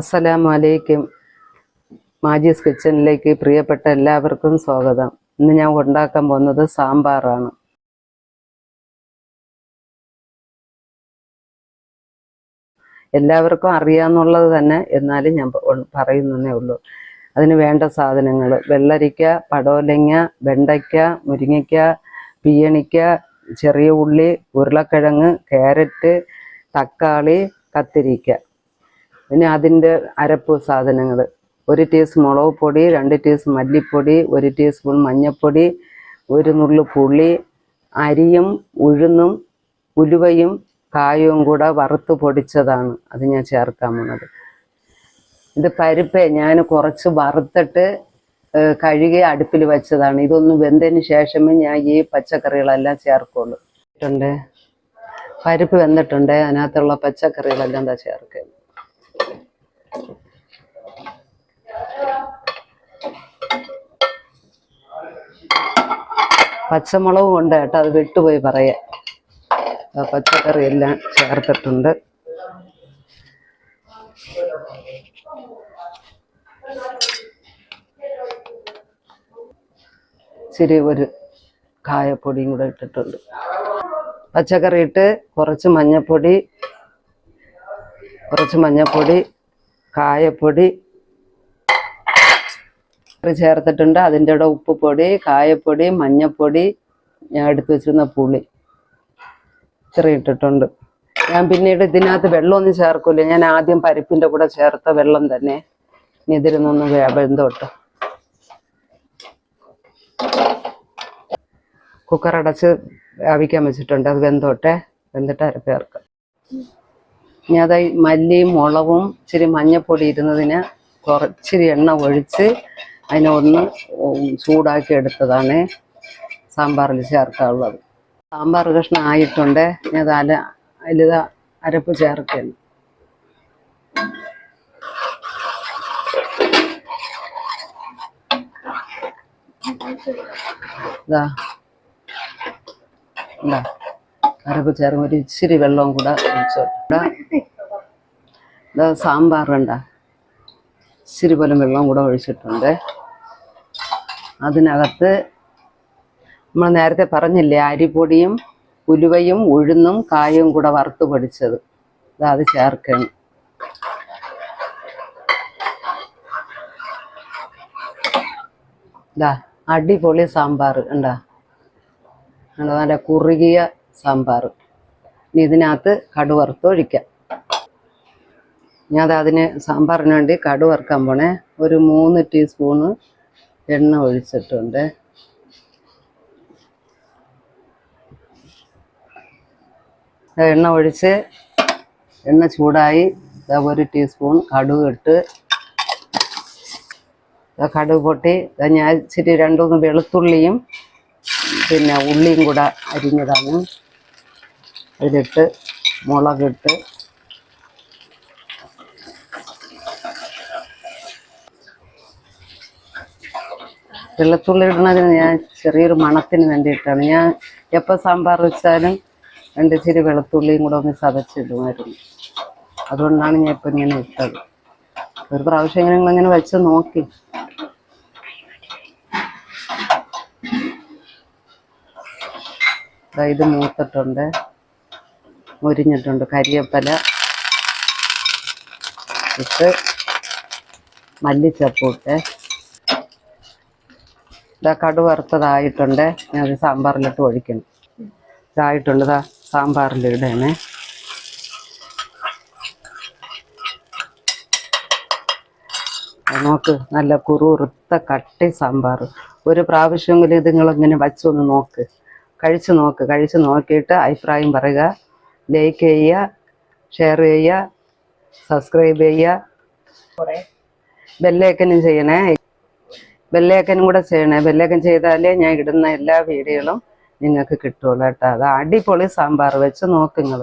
അസ്സലാമു അലൈക്കും. മാജീസ് കിച്ചണിലേക്ക് പ്രിയപ്പെട്ട എല്ലാവർക്കും സ്വാഗതം. ഇന്ന് ഞാൻ ഉണ്ടാക്കാൻ പോകുന്നത് സാമ്പാറാണ്. എല്ലാവർക്കും അറിയാമെന്നുള്ളത് തന്നെ, എന്നാലും ഞാൻ പറയുന്നേ ഉള്ളൂ. അതിന് വേണ്ട സാധനങ്ങൾ: വെള്ളരിക്ക, പടവലങ്ങ, വെണ്ടയ്ക്ക, മുരിങ്ങയ്ക്ക, പീയണിക്ക, ചെറിയ ഉള്ളി, ഉരുളക്കിഴങ്ങ്, ക്യാരറ്റ്, തക്കാളി, കത്തിരിക്ക. പിന്നെ അതിൻ്റെ അരപ്പ് സാധനങ്ങൾ: 1 ടീസ്പൂൺ മുളക് പൊടി, 2 ടീസ്പൂൺ മല്ലിപ്പൊടി, 1 ടീസ്പൂൺ മഞ്ഞൾപ്പൊടി, 1 നുള്ളു പുളി, അരിയും ഉഴുന്നും ഉലുവയും കായവും കൂടെ വറുത്ത് പൊടിച്ചതാണ് അത് ഞാൻ ചേർക്കാൻ പോകുന്നത്. ഇത് പരിപ്പ് ഞാൻ കുറച്ച് വറുത്തിട്ട് കഴുകി അടുപ്പിൽ വെച്ചതാണ്. ഇതൊന്ന് വെന്തതിന് ശേഷമേ ഞാൻ ഈ പച്ചക്കറികളെല്ലാം ചേർക്കുള്ളൂ. പരിപ്പ് വെന്തിട്ടുണ്ട്, അതിനകത്തുള്ള പച്ചക്കറികളെല്ലാം എന്താ ചേർക്കുക. പച്ചമുളകും ഉണ്ട് കേട്ടോ, അത് വിട്ടുപോയി പറയാൻ. പച്ചക്കറി എല്ലാം ചേർത്തിട്ടുണ്ട്. ഇച്ചിരി ഒരു കായപ്പൊടിയും കൂടെ ഇട്ടിട്ടുണ്ട്. പച്ചക്കറി ഇട്ട് കുറച്ച് മഞ്ഞൾപ്പൊടി, കായപ്പൊടി ചേർത്തിട്ടുണ്ട്. അതിൻ്റെ കൂടെ ഉപ്പുപൊടി, കായപ്പൊടി, മഞ്ഞൾപ്പൊടി, ഞാൻ എടുത്തു വെച്ചിരുന്ന പുളി ഇത്ര ഇട്ടിട്ടുണ്ട്. ഞാൻ പിന്നീട് ഇതിനകത്ത് വെള്ളമൊന്നും ചേർക്കൂല. ഞാൻ ആദ്യം പരിപ്പിൻ്റെ കൂടെ ചേർത്ത വെള്ളം തന്നെ. ഇനി ഇതിരുന്നൊന്ന് വെന്തോട്ട്. കുക്കർ അടച്ച് വേവിക്കാൻ വെച്ചിട്ടുണ്ട്. അത് വെന്തിട്ട് അരപ്പ് ചേർക്കാം. ഇനി അത് മല്ലിയും മുളകും ഇച്ചിരി മഞ്ഞൾപ്പൊടി ഇരുന്നതിന് കുറച്ചിരി എണ്ണ ഒഴിച്ച് അതിനെ ഒന്ന് ചൂടാക്കി എടുത്തതാണ് സാമ്പാറിൽ ചേർക്കാനുള്ളത്. സാമ്പാർ കഷ്ണം ആയിട്ടുണ്ട്. ഇനി അത് അതിലിത് അരപ്പ് ചേർക്കുകയാണ്. അരപ്പ് ചേർന്ന് ഒരു ഇച്ചിരി വെള്ളവും കൂടെ ഒഴിച്ചോട്ടാ. സാമ്പാറുണ്ട ഇച്ചിരി പോലും വെള്ളം കൂടെ ഒഴിച്ചിട്ടുണ്ട്. അതിനകത്ത് നമ്മൾ നേരത്തെ പറഞ്ഞില്ലേ, അരിപ്പൊടിയും ഉലുവയും ഉഴുന്നും കായവും കൂടെ വറുത്ത് പൊടിച്ചത്, അത് ചേർക്കണം. അടിപൊളി സാമ്പാർ ഉണ്ടാ, നല്ല കുറുകിയ സാമ്പാർ. ഇനി ഇതിനകത്ത് കടുക് വറുത്ത് ഒഴിക്കാം. ഞാൻ അതിന് സാമ്പാറിന് വേണ്ടി കടുക് വറുക്കാൻ പോണേ. ഒരു 3 ടീസ്പൂണ് എണ്ണ ഒഴിച്ചിട്ടുണ്ട്. എണ്ണ ഒഴിച്ച് എണ്ണ ചൂടായി 1 ടീസ്പൂൺ കടുക് ഇട്ട്, കടുക് പൊട്ടി ഞാൻ ഇച്ചിരി 2-3 വെളുത്തുള്ളിയും പിന്നെ ഉള്ളിയും കൂടെ അരിഞ്ഞതാണ് അതിലിട്ട്, മുളകിട്ട്, വെളുത്തുള്ളി ഇടുന്നതിന് ഞാൻ ചെറിയൊരു മണത്തിന് വേണ്ടിയിട്ടാണ്. ഞാൻ എപ്പോൾ സാമ്പാർ വെച്ചാലും 2 ഇച്ചിരി വെളുത്തുള്ളിയും കൂടെ ഒന്ന് ചതച്ചിടുമായിരുന്നു. അതുകൊണ്ടാണ് ഞാൻ ഇപ്പം ഇങ്ങനെ ഇട്ടത്. ഒരു പ്രാവശ്യം നിങ്ങളിങ്ങനെ വെച്ച് നോക്കി. ഇത് മൂത്തിട്ടുണ്ട്, മുരിഞ്ഞിട്ടുണ്ട്. കരിവേപ്പില ഇട്ട് മല്ലിച്ചപ്പ് ഇട്ട് കടുക് വറുത്തതായിട്ടുണ്ട്. ഞാൻ അത് സാമ്പാറിലിട്ട് ഒഴിക്കണം. ഇതായിട്ടുണ്ട്, സാമ്പാറിലിടണേ. നോക്ക്, നല്ല കുറുത്ത കട്ടി സാമ്പാർ. ഒരു പ്രാവശ്യമെങ്കിലും ഇത് നിങ്ങളിങ്ങനെ വച്ചൊന്ന് നോക്ക്, കഴിച്ച് നോക്കിയിട്ട് അഭിപ്രായം പറയുക. ലൈക്ക് ചെയ്യുക, ഷെയർ ചെയ്യുക, സബ്സ്ക്രൈബ് ചെയ്യുക, ബെല്ലൈക്കനും ചെയ്യണേ. ബെല്ലൈക്കനും കൂടെ ചെയ്യണേ. ബെല്ലൈക്കൻ ചെയ്താലേ ഞാൻ ഇടുന്ന എല്ലാ വീഡിയോകളും നിങ്ങൾക്ക് കിട്ടുള്ളൂ കേട്ടോ. അത് അടിപൊളി സാമ്പാർ, വെച്ച് നോക്ക് നിങ്ങൾ.